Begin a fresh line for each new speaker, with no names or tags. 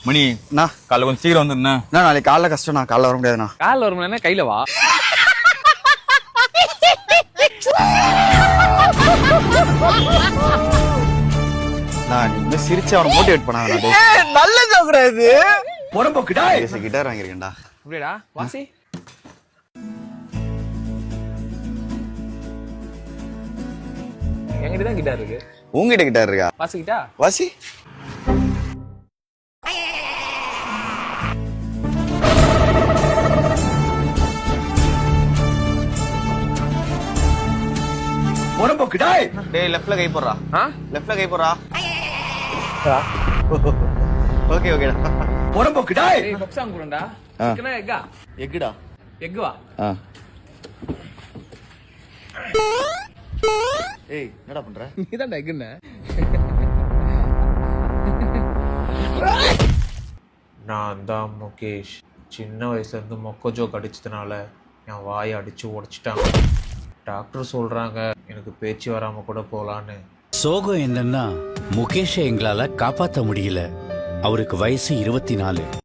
மணி
அண்ணா
காலைல கொஞ்சம் சீக்கிரம் வந்துருண்ணா.
நாளைக்கு காலைல கஷ்டம், நான் காலைல வர முடியாதுண்ணா.
காலில் வர முடியல, கையில வா.
நான் இந்த சிரிச்சு அவனை மோட்டிவேட் பண்ணாங்க.
நல்ல ஜோக்குடா இது.
புறம்போக்குடா. கிட்டார் வாங்கியிருக்கேன்டா.
அப்படியேடா வாசி. என்கிட்ட தான் கிட்டார் இருக்கு.
உங்ககிட்ட கிட்டார் இருக்கா?
வாசிக்கிட்டா?
வாசி. புறம்போக்குடா. டேய் லெஃப்ட்ல கை போடுறா. லெஃப்ட்ல கை போடுறா. ஓகே ஓகேடா. புறம்போக்குடா.
டேய் பப்சாங் குறண்டா. சிக்கனா எக்கா?
எக்குடா.
எக் வா.
ஏய் என்னடா பண்ற?
நீதான்டா எக்குன்னு.
நான் தான் முகேஷ். சின்ன வயசுலேருந்து மொக்க ஜோக் அடிச்சதுனால என் வாயை அடித்து உடைச்சிட்டாங்க. டாக்டர் சொல்கிறாங்க எனக்கு பேச்சு வராமல் கூட போகலான்னு.
சோகம் என்னன்னா முகேஷை எங்களால காப்பாற்ற முடியல. அவருக்கு வயசு 24.